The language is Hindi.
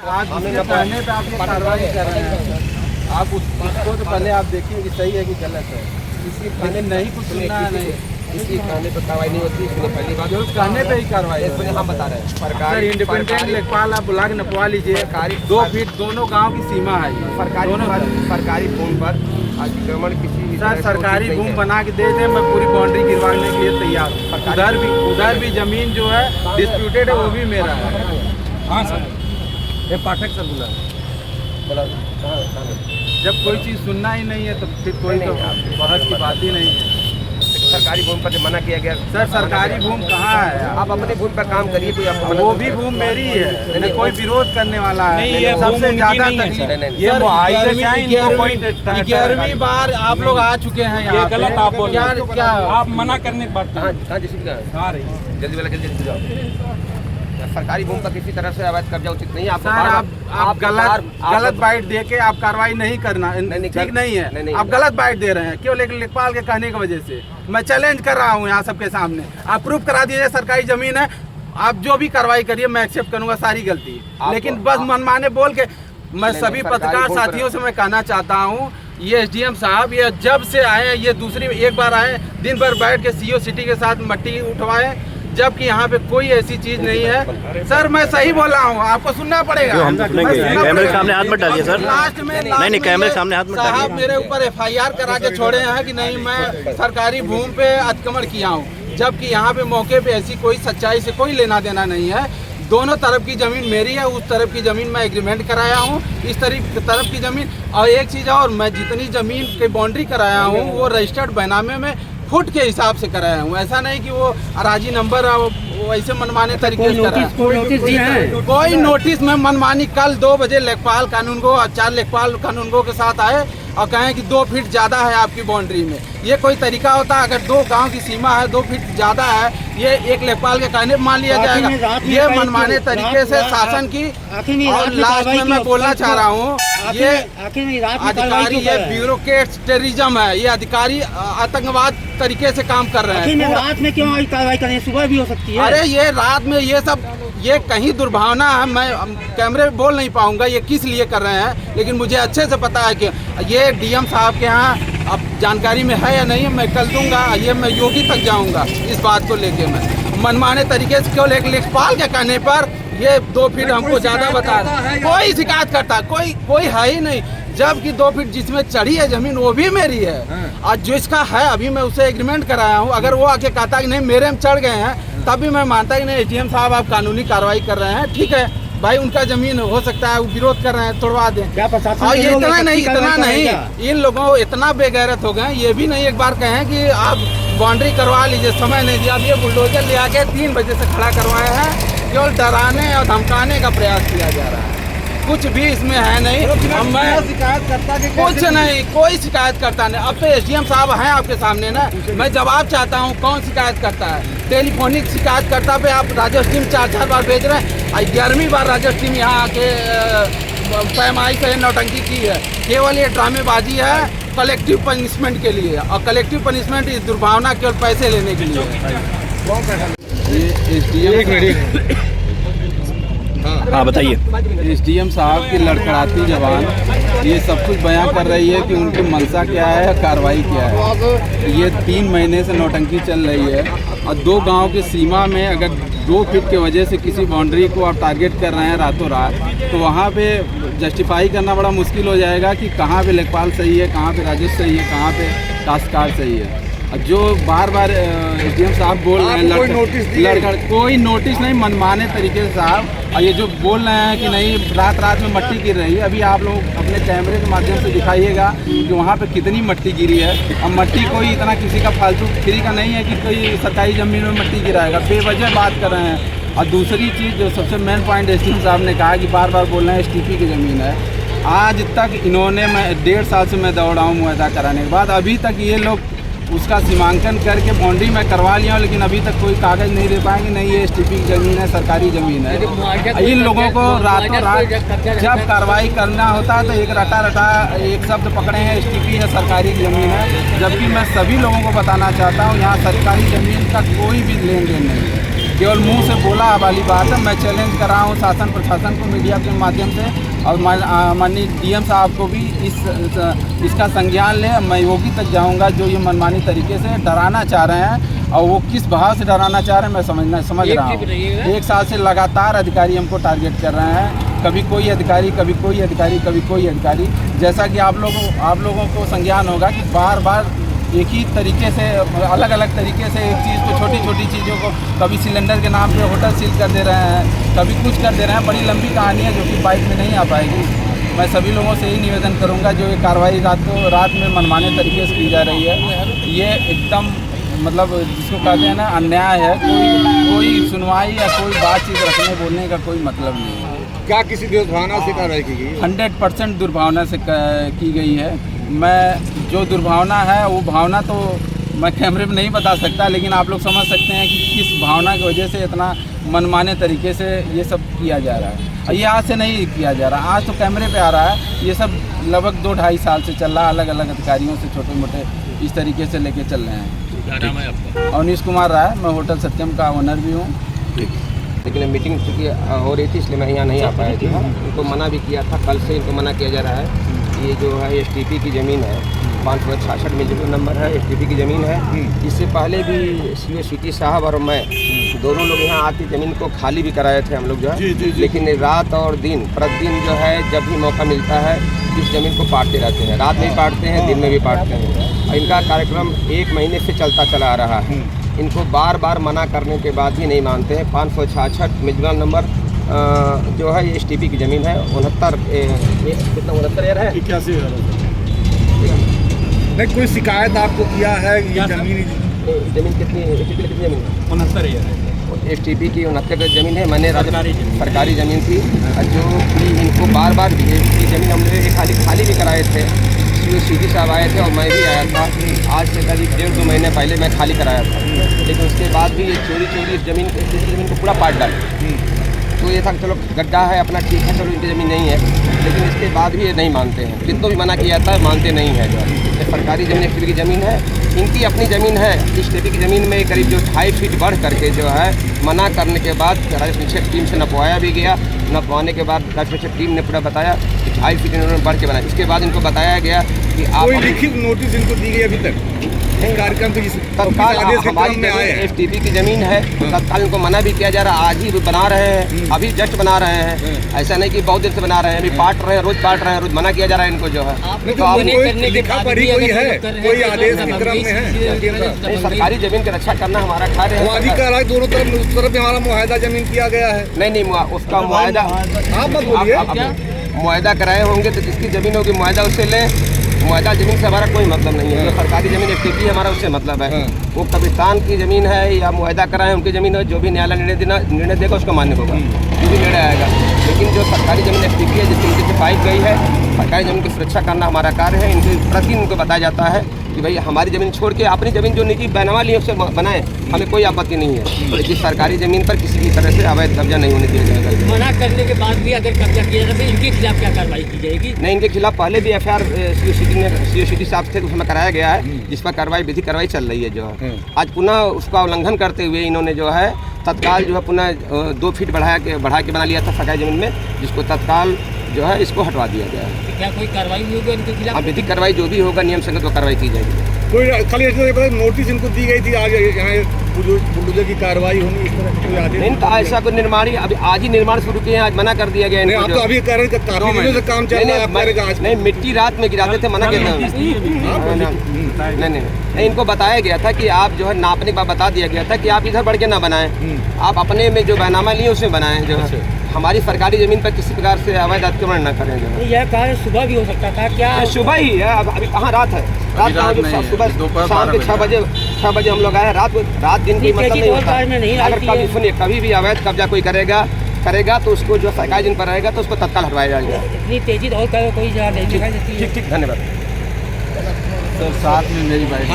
आज उसके कहने पे आप ये कार्रवाई कर रहे हैं, आप उसको तो पहले आप देखिए कि सही है कि गलत है। लेकिन नहीं कुछ सुनना है, नहीं किसी कहने पर कार्रवाई नहीं होती। इसलिए पहली बात जो कहने पे ही कार्रवाई इसमें हम बता रहे हैं सर। सरकारी इंडिपेंडेंट लेखपाल आप बुला के नपवा लीजिए। 2 फीट दोनों गांव की सीमा है। सरकारी भूमि पर अतिक्रमण किसी भी सर सरकारी भूमि बना के दे दें, मैं पूरी बाउंड्री गिरवाने के लिए तैयार हूँ। उधर भी जमीन जो है डिस्प्यूटेड है, वो भी मेरा है। हाँ सर, ये पाठक सर बोला जब कोई चीज़ सुनना ही नहीं है तो फिर कोई तो बहस की बात ही नहीं है। सरकारी भूमि पर मना किया गया। सर सरकारी भूमि कहाँ है? आप अपनी भूमि पर काम करिए, कोई आपको वो भी भूमि मेरी है, नहीं कोई विरोध करने वाला है। नहीं, ये सबसे ज्यादा ये 11वीं बार आप लोग आ चुके हैं यहाँ। गलत आप बोल रहे हैं। क्या आप मना करने की बात कहाँ जल्दी वाला जल्दी जाओ। सरकारी भूमि पर किसी तरह से अवैध कब्जा उचित नहीं है। आप गलत बाइट दे के आप कार्रवाई नहीं करना ठीक नहीं है। आप गलत बाइट दे रहे हैं केवल एक लेखपाल के कहने की वजह से। मैं चैलेंज कर रहा हूँ यहाँ सबके सामने, आप प्रूफ करा दीजिए सरकारी जमीन है। आप जो भी कार्रवाई करिए मैं एक्सेप्ट करूंगा सारी गलती, लेकिन बस मनमाने बोल के मैं सभी पत्रकार साथियों से मैं कहना चाहता हूँ, ये एसडीएम साहब ये जब से आए, ये दूसरी एक बार आए, दिन भर बैठ के सीओ सिटी के साथ मट्टी उठवाए, जबकि यहाँ पे कोई ऐसी चीज नहीं है। सर मैं सही बोल रहा हूँ, आपको सुनना पड़ेगा। हम सुनेंगे। कैमरे के सामने हाथ मत डालिए सर। लास्ट में नहीं कैमरे के सामने हाथ मत डालिए। साहब मेरे ऊपर FIR करा के छोड़े हैं कि नहीं मैं सरकारी भूमि पे अतिक्रमण किया हूँ, जबकि यहाँ पे मौके पे ऐसी कोई सच्चाई से कोई लेना देना नहीं है। दोनों तरफ की जमीन मेरी है, उस तरफ की जमीन मैं एग्रीमेंट कराया हूँ, इस तरफ की जमीन। और एक चीज़ और, मैं जितनी जमीन की बाउंड्री कराया हूँ वो रजिस्टर्ड बैनामे में फुट के हिसाब से कराया हूँ। ऐसा नहीं कि वो अराजी नंबर वैसे मनमाने तरीके से कराया। कोई नोटिस में मनमानी। कल 2 बजे लेखपाल कानूनगो 4 लेखपाल कानूनगो के साथ आए और कहें कि 2 फीट ज़्यादा है आपकी बाउंड्री में। ये कोई तरीका होता है? अगर 2 गांव की सीमा है, 2 फीट ज़्यादा है, ये एक लेखपाल के कहने पर मान लिया जाएगा? ये मनमाने तरीके से शासन की। और लास्ट में मैं बोलना चाह रहा हूँ, ये अधिकारी ये ब्यूरोक्रेट्स टेररिज्म है। ये अधिकारी आतंकवाद तरीके से काम कर रहे हैं। रात में क्यों कार्रवाई करें? सुबह भी हो सकती है। अरे ये रात में ये सब ये कहीं दुर्भावना है। मैं कैमरे में बोल नहीं पाऊंगा ये किस लिए कर रहे हैं, लेकिन मुझे अच्छे से पता है कि ये डीएम साहब के यहाँ अब जानकारी में है या नहीं, मैं कल दूंगा। ये मैं योगी तक जाऊंगा इस बात को लेके। मैं मनमाने तरीके से केवल एक लेखपाल के कहने पर ये 2 फीट हमको ज्यादा बता रहा है। कोई शिकायत करता कोई है ही नहीं, जबकि 2 फीट जिसमें चढ़ी है जमीन वो भी मेरी है। और जो इसका है अभी मैं उसे एग्रीमेंट कराया हूँ। अगर वो आके कहता कि नहीं मेरे में चढ़ गए हैं, तब भी मैं मानता कि नहीं एसडीएम साहब आप कानूनी कार्रवाई कर रहे हैं, ठीक है भाई, उनका जमीन हो सकता है वो विरोध कर रहे हैं, तोड़वा दें। और ये इतना नहीं इन लोगों को इतना बेगैरत हो गए, ये भी नहीं एक बार कहें कि आप बाउंड्री करवा लीजिए, समय नहीं दिया। अब ये बुलडोजर ले आके 3 बजे से खड़ा करवाए हैं, केवल डराने और धमकाने का प्रयास किया जा रहा है। कुछ भी इसमें है नहीं। मैं शिकायत करता कि कुछ नहीं, कोई शिकायत करता नहीं। अब तो एसडीएम साहब हैं आपके सामने ना, मैं जवाब चाहता हूँ कौन शिकायत करता है? टेलीफोनिक शिकायत करता पे आप राजस्व टीम 4 बार भेज रहे हैं। 11वीं बार राजस्व टीम यहाँ आके पैमाई से नौटंकी की है। केवल ये ड्रामेबाजी है कलेक्टिव पनिशमेंट के लिए, और कलेक्टिव पनिशमेंट इस दुर्भावना केवल पैसे लेने के लिए है। हाँ बताइए। एसडीएम साहब की लड़खड़ाती जवान ये सब कुछ बयां कर रही है कि उनकी मंशा क्या है, कार्रवाई क्या है। ये 3 महीने से नौटंकी चल रही है, और 2 गांव की सीमा में अगर 2 फीट की वजह से किसी बाउंड्री को आप टारगेट कर रहे हैं रातों रात, तो वहाँ पे जस्टिफाई करना बड़ा मुश्किल हो जाएगा कि कहाँ पे लेखपाल सही है, कहाँ पे राजस्व सही है, कहाँ पे काश्तकार सही है। जो बार बार एसडीएम साहब बोल रहे हैं कोई नोटिस नहीं, मनमाने तरीके से साहब। और ये जो बोल रहे हैं कि नहीं रात में मट्टी गिर रही है, अभी आप लोग अपने कैमरे के माध्यम से दिखाइएगा कि वहाँ पे कितनी मट्टी गिरी है। अब मट्टी कोई इतना किसी का फालतू फ्री का नहीं है कि कोई सरकारी ज़मीन में मट्टी गिराएगा, बेवजह बात कर रहे हैं। और दूसरी चीज़ जो सबसे मेन पॉइंट एसडीएम साहब ने कहा कि बार बार बोल रहे हैं एसटीपी की ज़मीन है। आज तक इन्होंने, मैं 1.5 साल से मैं दौड़ रहा हूँ मुआहदा कराने के बाद, अभी तक ये लोग उसका सीमांकन करके बाउंड्री में करवा लिया, लेकिन अभी तक कोई कागज़ नहीं दे पाएंगे। नहीं ये एसटीपी की ज़मीन है, सरकारी ज़मीन है। इन लोगों को रातों रात जब कार्रवाई करना होता है तो एक रटा एक शब्द पकड़े हैं एसटीपी है, सरकारी ज़मीन है। जबकि मैं सभी लोगों को बताना चाहता हूँ यहाँ सरकारी ज़मीन का कोई भी लेन देन नहीं है। केवल मुंह से बोला वाली बात है। मैं चैलेंज कर रहा हूँ शासन प्रशासन को, मीडिया के माध्यम से, और माननीय डीएम साहब को भी इसका संज्ञान लें। मैं योगी तक जाऊँगा जो ये मनमानी तरीके से डराना चाह रहे हैं, और वो किस भाव से डराना चाह रहे हैं मैं समझ रहा हूँ। 1 साल से लगातार अधिकारी हमको टारगेट कर रहे हैं, कभी कोई अधिकारी, कभी कोई अधिकारी, कभी कोई अधिकारी। जैसा कि आप लोगों को संज्ञान होगा कि बार बार एक ही तरीके से, अलग अलग तरीके से एक चीज़ को, छोटी छोटी चीज़ों को, कभी सिलेंडर के नाम पे होटल सील कर दे रहे हैं, कभी कुछ कर दे रहे हैं। बड़ी लंबी कहानी है जो कि बाइक में नहीं आ पाएगी। मैं सभी लोगों से यही निवेदन करूंगा, जो ये कार्रवाई रात में मनमाने तरीके से की जा रही है, ये एकदम मतलब जिसको कहते हैं ना अन्याय है। कोई सुनवाई या कोई बातचीत रखने बोलने का कोई मतलब नहीं है। क्या किसी दुर्भावना से कार्रवाई की गई? 100% दुर्भावना से की गई है। मैं जो दुर्भावना है वो भावना तो मैं कैमरे में नहीं बता सकता, लेकिन आप लोग समझ सकते हैं कि किस भावना की वजह से इतना मनमाने तरीके से ये सब किया जा रहा है। ये आज से नहीं किया जा रहा, आज तो कैमरे पे आ रहा है। ये सब लगभग 2-2.5 साल से चल रहा है, अलग अलग अधिकारियों से छोटे मोटे इस तरीके से लेके चल रहे हैं। क्या नाम है आपका? अवनीश कुमार राय, मैं होटल सत्यम का ओनर भी हूँ। लेकिन मीटिंग चूँकि हो रही थी इसलिए मैं यहाँ नहीं आ पाया था। इनको मना भी किया था, कल से इनको मना किया जा रहा है। ये जो है STP की ज़मीन है, 566 में जो नंबर है STP की ज़मीन है। इससे पहले भी CO सिटी साहब और मैं दोनों लोग यहाँ आके ज़मीन को खाली भी कराए थे हम लोग जो है। लेकिन रात और दिन प्रतिदिन जो है जब भी मौका मिलता है इस ज़मीन को पाटते रहते हैं। रात में भी पाटते हैं, दिन में भी पाटते हैं। और इनका कार्यक्रम 1 महीने से चलता चला आ रहा है। इनको बार बार मना करने के बाद भी नहीं मानते हैं। 566 मिजनल नंबर जो है ये STP की ज़मीन है। 69 है 81 नहीं कोई शिकायत आपको किया है? ये ज़मीन कितनी STP कितनी ज़मीन है? 69 STP की 69 ज़मीन है। मैंने सरकारी ज़मीन थी जो कि इनको बार बार ज़मीन हम लोग खाली भी कराए थे। सीधी साहब आए थे और मैं भी आया था। आज से करीब 1.5-2 महीने पहले मैं खाली कराया था, लेकिन उसके बाद भी ये चोरी इस ज़मीन को पूरा पाट डाले। तो ये था चलो गड्ढा है अपना, ठीक है, चलो इनकी ज़मीन नहीं है। लेकिन इसके बाद भी ये नहीं मानते हैं, कितना भी मना किया जाता है मानते नहीं है। जो है सरकारी ज़मीन STP की ज़मीन है, इनकी अपनी ज़मीन है। STP की ज़मीन में करीब जो 2.5 फीट बढ़ करके जो है मना करने के बाद राजस्व निरीक्षक टीम से नपवाया भी गया। नपवाने के बाद राजस्व निरीक्षक टीम ने पूरा बताया कि 2.5 फीट इन्होंने बढ़ के बनाया। इसके बाद इनको बताया गया कि आप कोई लिखित नोटिस इनको दी गई अभी तक? कार्यक्रम तत्काल हमारी STP की ज़मीन है, तत्काल इनको मना भी किया जा रहा है। आज ही बना रहे हैं, अभी जस्ट बना रहे हैं। ऐसा नहीं कि बहुत देर से बना रहे हैं, अभी पाट रहे हैं, रोज पाट रहे हैं, रोज मना किया जा रहा है इनको जो है। तो आप लिखा पढ़ी कोई है, कोई आदेश की तरफ में है? सरकारी ज़मीन की रक्षा करना हमारा कार्य है। अधिकार दोनों तरफ, उस तरफ हमारा मुआहदा ज़मीन किया गया है। नहीं उसका मुआहदा आप मत बोलिए। मुआहदा कराए होंगे तो जिसकी ज़मीन होगी मुआहदा उससे लें। मुआहदा ज़मीन से हमारा कोई मतलब नहीं है। जो सरकारी ज़मीन STP हमारा उससे मतलब है। वो कब्रिस्तान की ज़मीन है या मुआहदा कराए उनकी ज़मीन है, जो भी न्यायालय निर्णय देगा उसको मान्य होगा, जो भी निर्णय आएगा। लेकिन जो सरकारी ज़मीन STP है जिसकी इनकी पाई गई है, सरकारी ज़मीन की सुरक्षा करना हमारा कार्य है। इनके प्रतिदिन इनको बताया जाता है कि भाई हमारी ज़मीन छोड़ के अपनी ज़मीन जो निजी बनवा ली है उससे बनाएं, हमें कोई आपत्ति नहीं है। लेकिन सरकारी ज़मीन पर किसी भी तरह से अवैध कब्जा नहीं होने दिया जाएगा। मना करने के बाद भी अगर कब्जा किया जाए तो इनके खिलाफ क्या कार्रवाई की जाएगी? नहीं, इनके खिलाफ पहले भी FIR CO सिटी साहब से उसमें कराया गया है, जिस पर विधिक कार्रवाई चल रही है। जो है आज पुनः उसका उल्लंघन करते हुए इन्होंने जो है तत्काल जो है पुनः 2 फीट बढ़ा के बना लिया था सरकारी ज़मीन में, जिसको तत्काल जो है इसको हटवा दिया गया है। क्या कोई कार्रवाई भी होगी इनके खिलाफ? विधिक कार्रवाई जो भी होगा नियम संगत वो कार्रवाई की जाएगी। कोई खाली नोटिस इनको दी गई थी आज यहाँ बुलडोजर की कार्रवाई होनी, इस तरह कोई आदेश? नहीं, तो ऐसा कोई निर्माण ही अभी आज ही निर्माण शुरू किए हैं, आज मना कर दिया गया। आप तो अभी कह रहे हैं काफी दिनों से काम चल रहा है। नहीं, मिट्टी रात में गिराते थे, मना किया था। नहीं, इनको बताया गया था कि आप जो है नापने के बाद बता दिया गया था कि आप इधर बढ़ के ना बनाएं, आप अपने में जो बैनामा लिए उसमें बनाएं। जो है हमारी सरकारी ज़मीन पर किसी प्रकार से अवैध अतिक्रमण न करें। जो है यह कार्य सुबह भी हो सकता था क्या? सुबह ही है, अभी कहाँ रात है? रात सुबह शाम के 6 बजे हम लोग आए। रात दिन की मतलब नहीं होता। अगर कभी सुनिए, कभी भी अवैध कब्जा कोई करेगा तो उसको जो सरकारी ज़मीन पर रहेगा तो उसको तत्काल हटवाया जाएगा। इतनी तेजी और कोई जगह नहीं दिखाई देती है। ठीक, धन्यवाद सर। साथ में मेरी बाइक